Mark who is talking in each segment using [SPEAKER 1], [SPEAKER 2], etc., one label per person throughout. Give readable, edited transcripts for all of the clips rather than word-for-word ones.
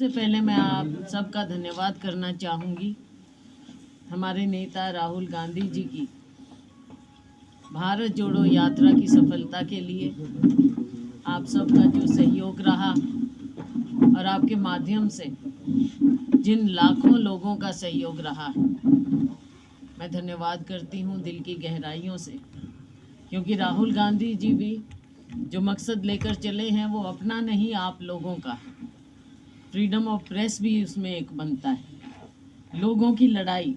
[SPEAKER 1] सबसे पहले मैं आप सबका धन्यवाद करना चाहूँगी हमारे नेता राहुल गांधी जी की भारत जोड़ो यात्रा की सफलता के लिए आप सबका जो सहयोग रहा और आपके माध्यम से जिन लाखों लोगों का सहयोग रहा है, मैं धन्यवाद करती हूँ दिल की गहराइयों से, क्योंकि राहुल गांधी जी भी जो मकसद लेकर चले हैं वो अपना नहीं, आप लोगों का। फ्रीडम ऑफ प्रेस भी उसमें एक बनता है। लोगों की लड़ाई,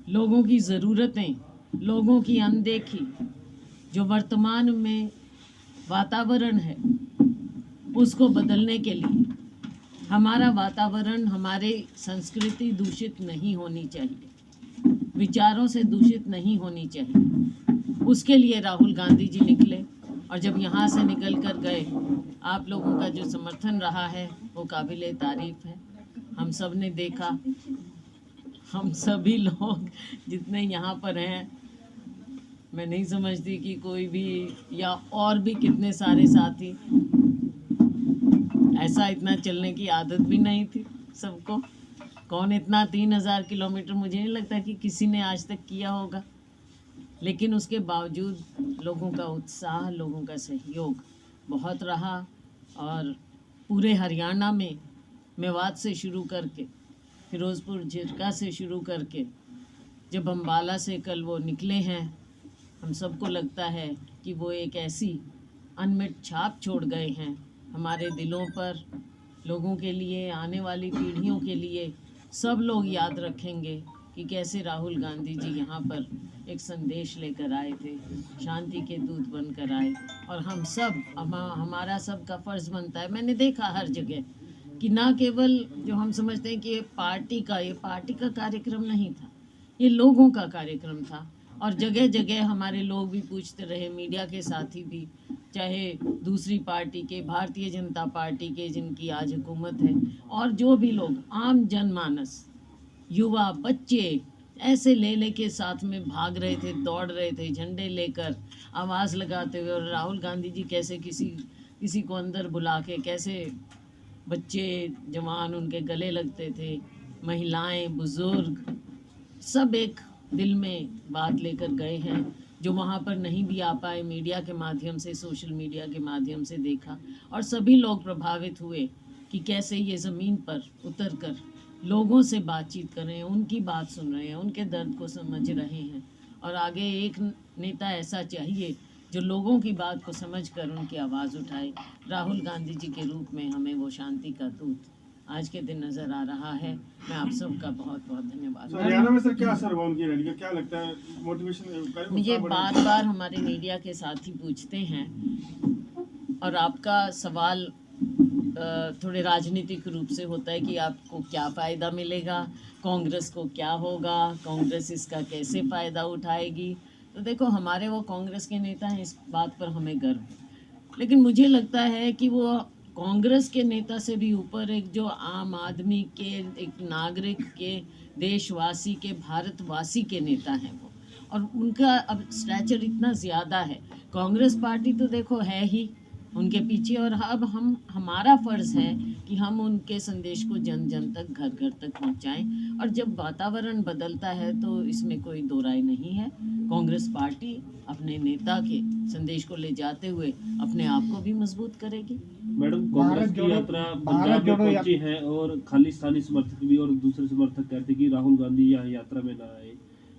[SPEAKER 1] लोगों की ज़रूरतें, लोगों की अनदेखी, जो वर्तमान में वातावरण है उसको बदलने के लिए हमारा वातावरण, हमारी संस्कृति दूषित नहीं होनी चाहिए, विचारों से दूषित नहीं होनी चाहिए। उसके लिए राहुल गांधी जी निकले और जब यहाँ से निकल कर गए, आप लोगों का जो समर्थन रहा है वो काबिले तारीफ़ है। हम सब ने देखा, हम सभी लोग जितने यहाँ पर हैं, मैं नहीं समझती कि कोई भी या और भी कितने सारे साथी, ऐसा इतना चलने की आदत भी नहीं थी सबको। कौन इतना 3000 किलोमीटर, मुझे नहीं लगता कि किसी ने आज तक किया होगा। लेकिन उसके बावजूद लोगों का उत्साह, लोगों का सहयोग बहुत रहा और पूरे हरियाणा में मेवात से शुरू करके, फिरोज़पुर झिरका से शुरू करके, जब अम्बाला से कल वो निकले हैं, हम सबको लगता है कि वो एक ऐसी अनमिट छाप छोड़ गए हैं हमारे दिलों पर। लोगों के लिए, आने वाली पीढ़ियों के लिए सब लोग याद रखेंगे कि कैसे राहुल गांधी जी यहाँ पर एक संदेश लेकर आए थे, शांति के दूत बनकर आए। और हम सब, हमारा सब का फ़र्ज़ बनता है। मैंने देखा हर जगह कि ना केवल जो हम समझते हैं कि ये पार्टी का कार्यक्रम नहीं था, ये लोगों का कार्यक्रम था। और जगह जगह हमारे लोग भी पूछते रहे, मीडिया के साथी भी, चाहे दूसरी पार्टी के, भारतीय जनता पार्टी के जिनकी आज हुकूमत है, और जो भी लोग, आम जनमानस, युवा, बच्चे ऐसे ले के साथ में भाग रहे थे, दौड़ रहे थे, झंडे लेकर आवाज़ लगाते हुए। और राहुल गांधी जी कैसे किसी को अंदर बुला के, कैसे बच्चे जवान उनके गले लगते थे, महिलाएं, बुज़ुर्ग, सब एक दिल में बात लेकर गए हैं। जो वहाँ पर नहीं भी आ पाए, मीडिया के माध्यम से, सोशल मीडिया के माध्यम से देखा, और सभी लोग प्रभावित हुए कि कैसे ये ज़मीन पर उतर कर लोगों से बातचीत कर रहे हैं, उनकी बात सुन रहे हैं, उनके दर्द को समझ रहे हैं। और आगे एक नेता ऐसा चाहिए जो लोगों की बात को समझकर उनकी आवाज़ उठाए। राहुल गांधी जी के रूप में हमें वो शांति का दूत आज के दिन नज़र आ रहा है। मैं आप सबका बहुत बहुत धन्यवाद।
[SPEAKER 2] हरियाणा में सर क्या असर हुआ उनकी रैली का, क्या लगता है मोटिवेशन?
[SPEAKER 1] मुझे बार बार हमारे मीडिया के साथी पूछते हैं, और आपका सवाल थोड़े राजनीतिक रूप से होता है कि आपको क्या फ़ायदा मिलेगा, कांग्रेस को क्या होगा, कांग्रेस इसका कैसे फ़ायदा उठाएगी। तो देखो, हमारे वो कांग्रेस के नेता हैं, इस बात पर हमें गर्व है। लेकिन मुझे लगता है कि वो कांग्रेस के नेता से भी ऊपर एक जो आम आदमी के, एक नागरिक के, देशवासी के, भारतवासी के नेता हैं वो। और उनका अब स्टैचर इतना ज़्यादा है। कांग्रेस पार्टी तो देखो है ही उनके पीछे, और अब हमारा फ़र्ज़ है कि हम उनके संदेश को जन जन तक, घर घर तक पहुंचाएं। और जब वातावरण बदलता है तो इसमें कोई दो राय नहीं है, कांग्रेस पार्टी अपने नेता के संदेश को ले जाते हुए अपने आप को भी मजबूत करेगी।
[SPEAKER 3] मैडम, कांग्रेस की यात्रा पंजाब में पहुंची है और खालिस्तानी समर्थक भी और दूसरे समर्थक कहते हैं कि राहुल गांधी यहाँ यात्रा में ना आए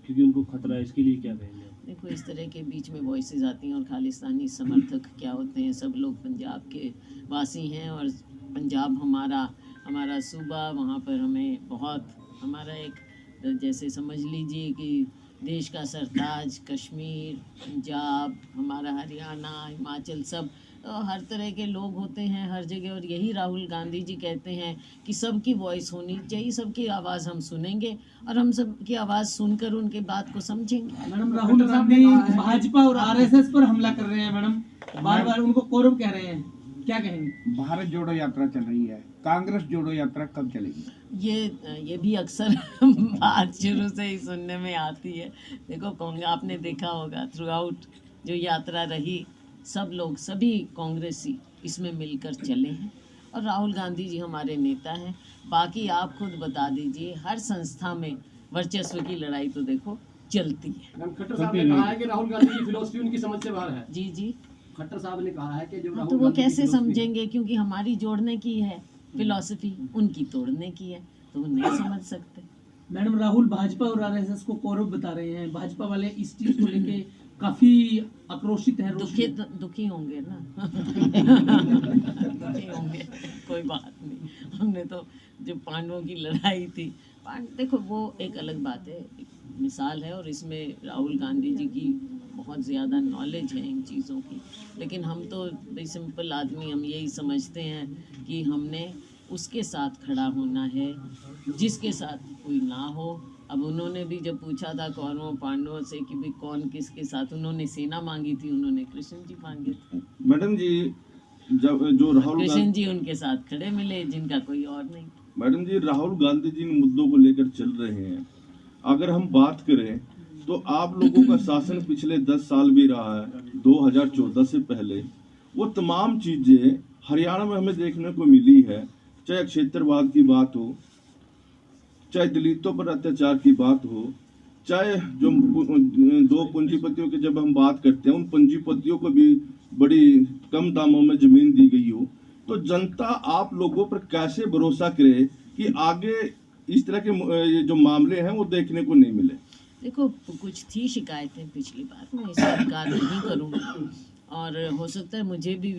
[SPEAKER 3] क्योंकि उनको खतरा है। इसके लिए क्या कहेंगे?
[SPEAKER 1] देखो, इस तरह के बीच में वॉइसेस आती हैं, और खालिस्तानी समर्थक क्या होते हैं? सब लोग पंजाब के वासी हैं, और पंजाब हमारा सूबा, वहाँ पर हमें बहुत, हमारा एक, जैसे समझ लीजिए कि देश का सरताज, कश्मीर, पंजाब, हमारा हरियाणा, हिमाचल, सब हर तरह के लोग होते हैं हर जगह। और यही राहुल गांधी जी कहते हैं कि सबकी वॉइस होनी चाहिए, सबकी आवाज़ हम सुनेंगे, और हम सबकी आवाज़ सुनकर उनके बात को समझेंगे।
[SPEAKER 4] मैडम, राहुल गांधी भाजपा और आरएसएस पर हमला कर रहे हैं मैडम, बार बार उनको कोरम कह रहे हैं, क्या कहेंगे?
[SPEAKER 5] भारत जोड़ो यात्रा चल रही है, कांग्रेस जोड़ो यात्रा कब चलेगी?
[SPEAKER 1] ये भी अक्सर बात शुरू से ही सुनने में आती है। देखो, आपने देखा होगा थ्रू आउट जो यात्रा रही, सब लोग, सभी कांग्रेसी इसमें मिलकर चले हैं। और राहुल गांधी जी हमारे नेता हैं। बाकी आप खुद बता दीजिए, हर संस्था में वर्चस्व की लड़ाई तो देखो चलती है।
[SPEAKER 6] मैम खट्टर साहब ने कहा है कि राहुल गांधी की फिलोसफी उनकी समझ से बाहर है।
[SPEAKER 1] जी जी।
[SPEAKER 6] खट्टर साहब ने कहा है कि जो
[SPEAKER 1] हाँ,
[SPEAKER 6] राहुल
[SPEAKER 1] तो वो
[SPEAKER 6] गांधी की
[SPEAKER 1] कैसे
[SPEAKER 6] philosophy है-
[SPEAKER 1] समझेंगे, क्योंकि हमारी जोड़ने की है फिलॉसफी, उनकी तोड़ने की है, तो वो नहीं समझ सकते।
[SPEAKER 4] मैडम राहुल भाजपा और आरएसएस को कौरव बता रहे हैं। भाजपा वाले इस चीज को लेके काफी आक्रोशित हैं, रोषित हैं।
[SPEAKER 1] दुखी होंगे ना। दुखी होंगे, कोई बात नहीं। हमने तो जो पांडवों की लड़ाई थी, देखो वो एक अलग बात है, एक मिसाल है, और इसमें राहुल गांधी जी की बहुत ज़्यादा नॉलेज है इन चीज़ों की। लेकिन हम तो भाई सिंपल आदमी, हम यही समझते हैं कि हमने उसके साथ खड़ा होना है जिसके साथ कोई ना हो। अब उन्होंने भी जब पूछा था कौरवों पांडवों से कि भाई कौन किसके साथ, उन्होंने सेना मांगी थी, उन्होंने कृष्ण जी मांगे थे।
[SPEAKER 2] मैडम जी, जब जो राहुल
[SPEAKER 1] कृष्ण
[SPEAKER 2] गांधी
[SPEAKER 1] जी उनके साथ खड़े मिले, जिनका कोई और नहीं।
[SPEAKER 2] मैडम जी, राहुल गांधी जी इन मुद्दों को लेकर चल रहे हैं। अगर हम बात करें तो आप लोगों का शासन पिछले 10 साल भी रहा है, 2014 से पहले। वो तमाम चीजें हरियाणा में हमें देखने को मिली है, चाहे क्षेत्रवाद की बात हो, चाहे दलितों पर अत्याचार की बात हो, चाहे जो दो पूंजीपतियों की जब हम बात करते हैं, उन पूंजीपतियों को भी बड़ी कम दामों में जमीन दी गई हो, तो जनता आप लोगों पर कैसे भरोसा करे कि आगे इस तरह के ये जो मामले हैं वो देखने को नहीं मिले।
[SPEAKER 1] देखो कुछ थी शिकायतें पिछली बार, मैं इसे इनकार नहीं करूँगी, और हो सकता है मुझे भी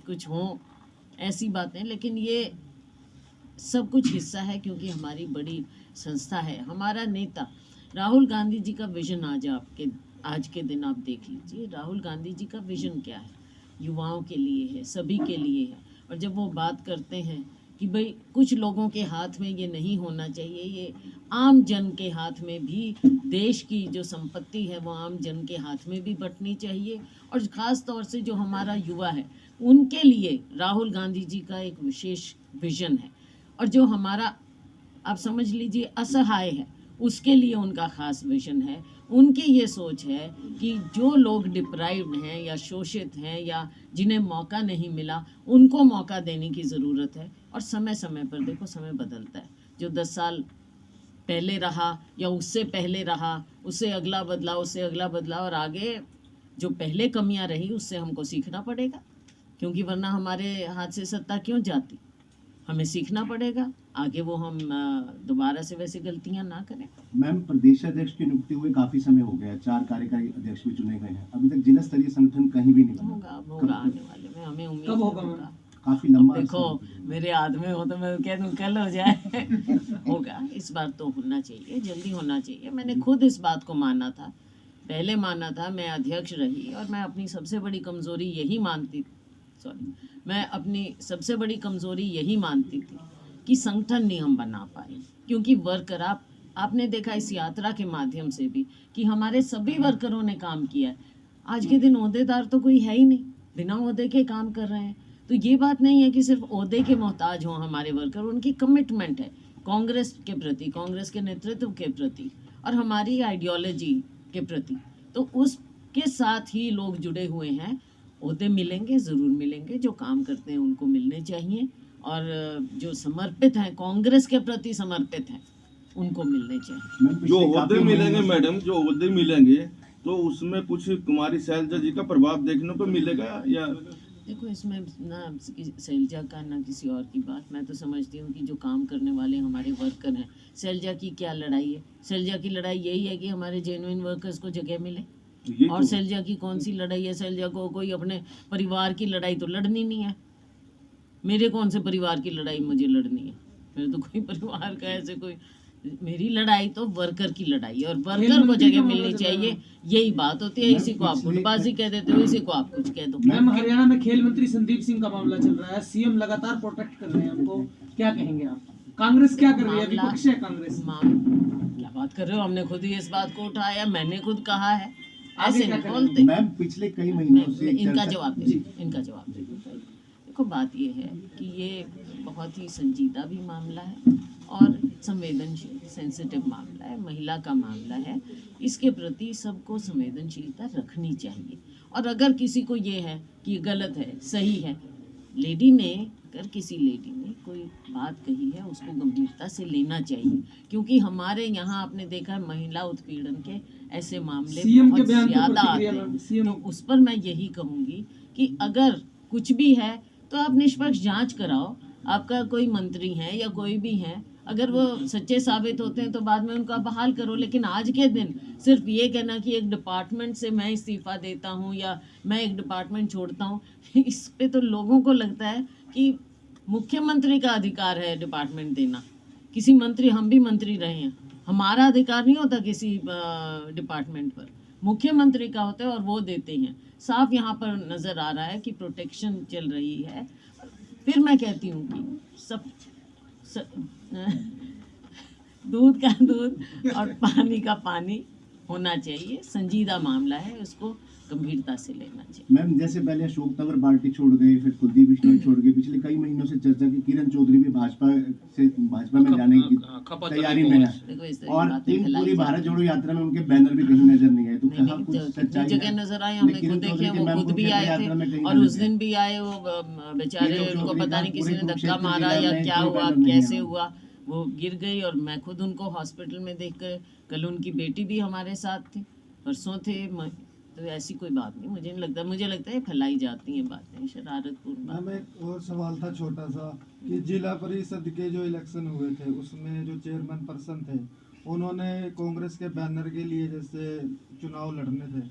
[SPEAKER 1] कुछ हों ऐसी बातें, लेकिन ये सब कुछ हिस्सा है क्योंकि हमारी बड़ी संस्था है। हमारा नेता राहुल गांधी जी का विजन आज के दिन आप देख लीजिए, राहुल गांधी जी का विजन क्या है, युवाओं के लिए है, सभी के लिए है। और जब वो बात करते हैं कि भाई कुछ लोगों के हाथ में ये नहीं होना चाहिए, ये आम जन के हाथ में भी, देश की जो संपत्ति है वो आम जन के हाथ में भी बंटनी चाहिए, और ख़ास तौर से जो हमारा युवा है उनके लिए राहुल गांधी जी का एक विशेष विजन है। और जो हमारा, आप समझ लीजिए, असहाय है, उसके लिए उनका खास विजन है। उनकी ये सोच है कि जो लोग डिप्राइव्ड हैं या शोषित हैं या जिन्हें मौका नहीं मिला, उनको मौका देने की ज़रूरत है। और समय समय पर देखो, समय बदलता है, जो 10 साल पहले रहा या उससे पहले रहा, उससे अगला बदला, उससे अगला बदला, और आगे जो पहले कमियां रही उससे हमको सीखना पड़ेगा, क्योंकि वरना हमारे हाथ से सत्ता क्यों जाती। हमें सीखना पड़ेगा, आगे वो हम दोबारा से वैसे गलतियां ना करें।
[SPEAKER 7] मैम, प्रदेश अध्यक्ष की नियुक्ति हुए काफी समय हो गया, 4 कार्यकारी अध्यक्ष भी चुने गए हैं, अभी तक जिला स्तरीय संगठन कहीं भी नहीं बना।
[SPEAKER 1] होगा आने वाले में, हमें उम्मीद
[SPEAKER 4] कब होगा?
[SPEAKER 1] होगा।
[SPEAKER 7] काफी लंबा
[SPEAKER 1] देखो मेरे हाथ में हो तो मैं कह दूं कल हो जाए। होगा, इस बार तो होना चाहिए, जल्दी होना चाहिए। मैंने खुद इस बात को माना था, पहले माना था, मैं अध्यक्ष रही, और मैं अपनी सबसे बड़ी कमज़ोरी यही मानती थी कि संगठन नहीं हम बना पाए। क्योंकि वर्कर, आपने देखा इस यात्रा के माध्यम से भी कि हमारे सभी वर्करों ने काम किया है। आज के दिन ओहदेदार तो कोई है ही नहीं, बिना ओहदे के काम कर रहे हैं। तो ये बात नहीं है कि सिर्फ ओहदे के मोहताज हों हमारे वर्कर, उनकी कमिटमेंट है कांग्रेस के प्रति, कांग्रेस के नेतृत्व के प्रति, और हमारी आइडियोलॉजी के प्रति। तो उसके साथ ही लोग जुड़े हुए हैं। ओहदे मिलेंगे, ज़रूर मिलेंगे, जो काम करते हैं उनको मिलने चाहिए, और जो समर्पित हैं, कांग्रेस के प्रति समर्पित हैं, उनको मिलने चाहिए।
[SPEAKER 2] जो ओहदे मिलेंगे मैडम, जो ओहदे मिलेंगे तो उसमें कुछ कुमारी शैलजा जी का प्रभाव देखने को मिलेगा या?
[SPEAKER 1] देखो इसमें ना शैलजा का ना किसी और की बात, मैं तो समझती हूँ कि जो काम करने वाले हमारे वर्कर हैं, शैलजा की क्या लड़ाई है? शैलजा की लड़ाई यही है कि हमारे जेन्युइन वर्कर्स को जगह मिले। और शैलजा की कौन सी लड़ाई है? शैलजा को कोई अपने परिवार की लड़ाई तो लड़नी नहीं है। मेरे कौन से परिवार की लड़ाई मुझे लड़नी है? मेरे तो कोई परिवार का ऐसे कोई, मेरी लड़ाई तो वर्कर की लड़ाई है, और वर्कर को जगह मिलनी चाहिए, यही बात होती है। इसी को आप गुटबाजी कह देते हो, इसी को आप कुछ कह दो।
[SPEAKER 4] मैम, हरियाणा में खेल मंत्री संदीप सिंह का मामला चल रहा है, सीएम लगातार प्रोटेक्ट कर रहे हैं उनको, क्या कहेंगे आप? कांग्रेस क्या कर रही है? विपक्ष है कांग्रेस।
[SPEAKER 1] क्या बात कर रहे हो? हमने खुद ही इस बात को उठाया, मैंने खुद कहा है, ऐसे नहीं बोलते।
[SPEAKER 7] मैम, पिछले कई महीनों से
[SPEAKER 1] इनका जवाब दे। देखो बात ये है कि ये बहुत ही संजीदा भी मामला है और संवेदनशील, सेंसिटिव मामला है, महिला का मामला है। इसके प्रति सबको संवेदनशीलता रखनी चाहिए। और अगर किसी को ये है कि गलत है, सही है, लेडी ने अगर किसी लेडी ने कोई बात कही है उसको गंभीरता से लेना चाहिए, क्योंकि हमारे यहाँ आपने देखा है महिला उत्पीड़न के ऐसे मामले
[SPEAKER 4] सीएम के
[SPEAKER 1] बहुत
[SPEAKER 4] बयान पे
[SPEAKER 1] ज़्यादा आते
[SPEAKER 4] प्रतिक्रिया मैम,
[SPEAKER 1] हैं।
[SPEAKER 4] सीएम
[SPEAKER 1] तो उस पर मैं यही कहूँगी कि अगर कुछ भी है तो आप निष्पक्ष जांच कराओ। आपका कोई मंत्री है या कोई भी है, अगर वो सच्चे साबित होते हैं तो बाद में उनका बहाल करो। लेकिन आज के दिन सिर्फ ये कहना कि एक डिपार्टमेंट से मैं इस्तीफा देता हूँ या मैं एक डिपार्टमेंट छोड़ता हूँ, इस पे तो लोगों को लगता है कि मुख्यमंत्री का अधिकार है डिपार्टमेंट देना। किसी मंत्री, हम भी मंत्री रहे हैं, हमारा अधिकार नहीं होता किसी डिपार्टमेंट पर, मुख्यमंत्री का होता है और वो देते हैं। साफ यहाँ पर नज़र आ रहा है कि प्रोटेक्शन चल रही है। फिर मैं कहती हूँ कि दूध का दूध और पानी का पानी होना चाहिए। संजीदा मामला है, उसको गंभीरता से लेना चाहिए।
[SPEAKER 7] मैम, जैसे पहले अशोक तंवर पार्टी छोड़ गए, फिर कुलदीप बिश्नोई छोड़ गए, पिछले कई महीनों से चर्चा की किरण चौधरी भी भाजपा में जाने की तैयारी में है,
[SPEAKER 1] देखो इस तरह की
[SPEAKER 7] और
[SPEAKER 1] बातें
[SPEAKER 7] इन
[SPEAKER 1] फैलाई
[SPEAKER 7] पूरी
[SPEAKER 1] जा
[SPEAKER 7] भारत
[SPEAKER 1] रही
[SPEAKER 7] जोड़ो यात्रा में उनके बैनर भी कहीं नजर नहीं आए, तो
[SPEAKER 1] नहीं,
[SPEAKER 7] कहाँ
[SPEAKER 1] नहीं,
[SPEAKER 7] कुछ
[SPEAKER 1] कितनी
[SPEAKER 7] सच्चाई
[SPEAKER 1] जगह
[SPEAKER 7] है?
[SPEAKER 1] नजर आए, हमने
[SPEAKER 7] किरण
[SPEAKER 1] खुद देखे,
[SPEAKER 7] चौधरी के
[SPEAKER 1] वो
[SPEAKER 7] मैम
[SPEAKER 1] खुद भी
[SPEAKER 7] कुरुक्षेत्र
[SPEAKER 1] आए थे
[SPEAKER 7] यात्रा में कहीं
[SPEAKER 1] और
[SPEAKER 7] नजर
[SPEAKER 1] उस
[SPEAKER 7] नहीं
[SPEAKER 1] दिन भी आए। वो बेचारे,
[SPEAKER 7] किरण
[SPEAKER 1] उनको
[SPEAKER 7] चौधरी
[SPEAKER 1] पता
[SPEAKER 7] का
[SPEAKER 1] नहीं किसी
[SPEAKER 7] पूरे
[SPEAKER 1] ने धक्का
[SPEAKER 7] कुरुक्षेत्र
[SPEAKER 1] मारा
[SPEAKER 7] जिला
[SPEAKER 1] या
[SPEAKER 7] में
[SPEAKER 1] क्या
[SPEAKER 7] कोई
[SPEAKER 1] हुआ,
[SPEAKER 7] बैनर नहीं
[SPEAKER 1] कैसे
[SPEAKER 7] है।
[SPEAKER 1] हुआ, वो गिर गई और मैं खुद उनको हॉस्पिटल में देख कर, कल उनकी बेटी भी हमारे साथ थी, परसों थे। तो ऐसी कोई बात नहीं, मुझे नहीं लगता, मुझे लगता है फैलाई जाती हैं बातें, शरारतपूर्ण बातें।
[SPEAKER 8] मैम एक और सवाल था छोटा सा कि जिला परिषद के जो इलेक्शन हुए थे उसमें जो चेयरमैन पर्सन थे उन्होंने कांग्रेस के बैनर के लिए जैसे चुनाव लड़ने थे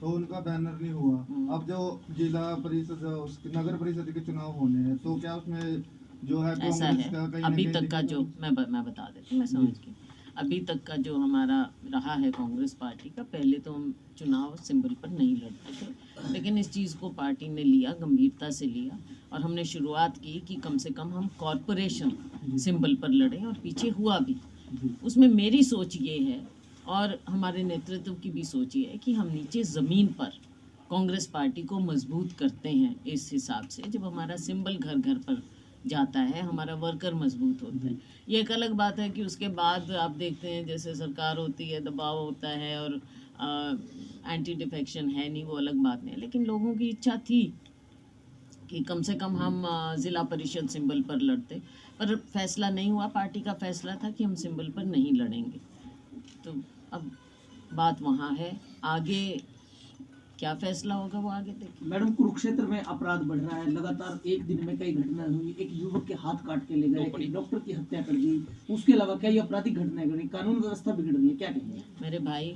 [SPEAKER 8] तो उनका बैनर नहीं हुआ। अब जो जिला परिषद उसके नगर परिषद के चुनाव होने हैं तो क्या उसमें जो है
[SPEAKER 1] ऐसा
[SPEAKER 8] कांग्रेस
[SPEAKER 1] है,
[SPEAKER 8] का कहीं ना
[SPEAKER 1] अभी
[SPEAKER 8] कहीं
[SPEAKER 1] तक का जो मैं बता देती हूँ, मैं समझ गई। अभी तक का जो हमारा रहा है कांग्रेस पार्टी का, पहले तो हम चुनाव सिंबल पर नहीं लड़ते थे, लेकिन इस चीज़ को पार्टी ने लिया, गंभीरता से लिया, और हमने शुरुआत की कि कम से कम हम कॉरपोरेशन सिंबल पर लड़ें, और पीछे हुआ भी। उसमें मेरी सोच ये है और हमारे नेतृत्व की भी सोच ये है कि हम नीचे ज़मीन पर कांग्रेस पार्टी को मजबूत करते हैं। इस हिसाब से जब हमारा सिंबल घर घर पर जाता है, हमारा वर्कर मजबूत होता है। ये एक अलग बात है कि उसके बाद आप देखते हैं जैसे सरकार होती है, दबाव होता है और एंटी डिफेक्शन है नहीं, वो अलग बात नहीं है। लेकिन लोगों की इच्छा थी कि कम से कम हम ज़िला परिषद सिंबल पर लड़ते, पर फैसला नहीं हुआ। पार्टी का फैसला था कि हम सिंबल पर नहीं लड़ेंगे। तो अब बात वहाँ है, आगे क्या फैसला होगा वो आगे देखिए।
[SPEAKER 4] मैडम, कुरुक्षेत्र में अपराध बढ़ रहा है, लगातार एक दिन में कई घटनाएं हुई। एक युवक के हाथ काट के ले गए, एक डॉक्टर की हत्या कर दी, उसके अलावा कई आपराधिक घटनाएं घटी, कानून व्यवस्था बिगड़ रही है, क्या कहेंगे?
[SPEAKER 1] मेरे भाई,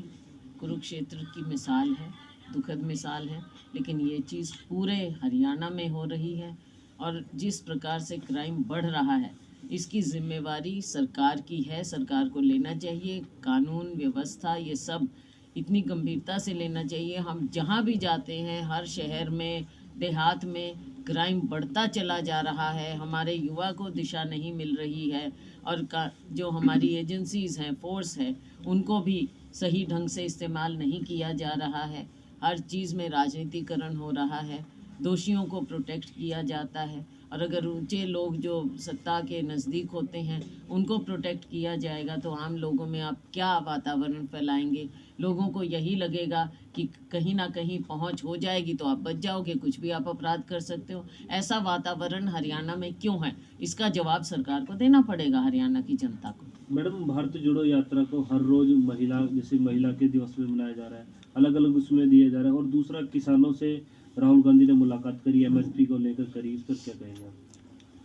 [SPEAKER 1] कुरुक्षेत्र की मिसाल है, दुखद मिसाल है, लेकिन ये चीज़ पूरे हरियाणा में हो रही है। और जिस प्रकार से क्राइम बढ़ रहा है, इसकी जिम्मेवारी सरकार की है, सरकार को लेना चाहिए। कानून व्यवस्था ये सब इतनी गंभीरता से लेना चाहिए। हम जहाँ भी जाते हैं, हर शहर में, देहात में क्राइम बढ़ता चला जा रहा है। हमारे युवा को दिशा नहीं मिल रही है, और जो हमारी एजेंसीज़ हैं, फोर्स है, उनको भी सही ढंग से इस्तेमाल नहीं किया जा रहा है। हर चीज़ में राजनीतिकरण हो रहा है, दोषियों को प्रोटेक्ट किया जाता है, और अगर ऊंचे लोग जो सत्ता के नज़दीक होते हैं उनको प्रोटेक्ट किया जाएगा तो आम लोगों में आप क्या वातावरण फैलाएंगे। लोगों को यही लगेगा कि कहीं ना कहीं पहुंच हो जाएगी तो आप बच जाओगे, कुछ भी आप अपराध कर सकते हो। ऐसा वातावरण हरियाणा में क्यों है, इसका जवाब सरकार को देना पड़ेगा, हरियाणा की जनता को।
[SPEAKER 3] मैडम, भारत जोड़ो यात्रा को हर रोज महिला, जैसे महिला के दिवस में मनाया जा रहा है, अलग अलग उसमें दिया जा रहा है, और दूसरा किसानों से राहुल गांधी ने मुलाकात करी, एमएसपी को लेकर करी, इस पर क्या कहेंगे आप?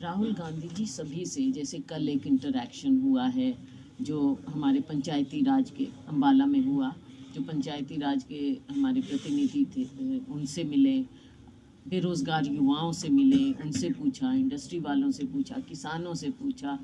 [SPEAKER 1] राहुल गांधी जी सभी से, जैसे कल एक इंटरैक्शन हुआ है जो हमारे पंचायती राज के अम्बाला में हुआ, जो पंचायती राज के हमारे प्रतिनिधि थे उनसे मिले, बेरोज़गार युवाओं से मिले, उनसे पूछा, इंडस्ट्री वालों से पूछा, किसानों से पूछा,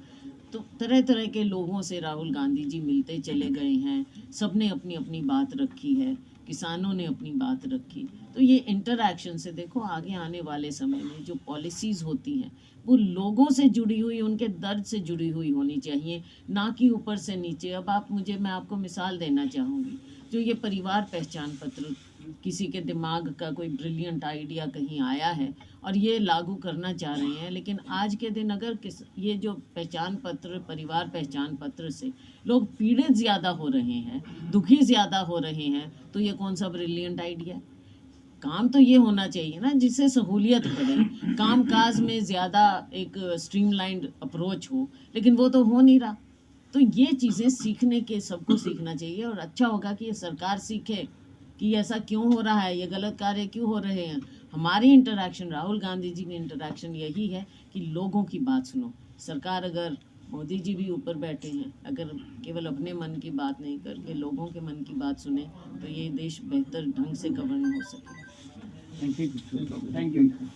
[SPEAKER 1] तो तरह तरह के लोगों से राहुल गांधी जी मिलते चले गए हैं। सब ने अपनी अपनी बात रखी है, किसानों ने अपनी बात रखी। तो ये इंटरैक्शन से देखो, आगे आने वाले समय में जो पॉलिसीज़ होती हैं वो लोगों से जुड़ी हुई, उनके दर्द से जुड़ी हुई होनी चाहिए, ना कि ऊपर से नीचे। अब मैं आपको मिसाल देना चाहूँगी, जो ये परिवार पहचान पत्र, किसी के दिमाग का कोई ब्रिलियंट आइडिया कहीं आया है और ये लागू करना चाह रहे हैं, लेकिन आज के दिन अगर ये जो पहचान पत्र, परिवार पहचान पत्र से लोग पीड़ित ज़्यादा हो रहे हैं, दुखी ज़्यादा हो रहे हैं, तो ये कौन सा ब्रिलियंट आइडिया है? काम तो ये होना चाहिए ना जिससे सहूलियत बढ़े, काम काज में ज़्यादा एक स्ट्रीमलाइंड अप्रोच हो, लेकिन वो तो हो नहीं रहा। तो ये चीज़ें सीखने के सबको सीखना चाहिए और अच्छा होगा कि ये सरकार सीखे कि ऐसा क्यों हो रहा है, ये गलत कार्य क्यों हो रहे हैं। हमारी इंटरेक्शन, राहुल गांधी जी की इंटरेक्शन यही है कि लोगों की बात सुनो। सरकार अगर मोदी जी भी ऊपर बैठे हैं, अगर केवल अपने मन की बात नहीं करके लोगों के मन की बात सुने तो ये देश बेहतर ढंग से गवर्न हो सके।
[SPEAKER 5] Thank you.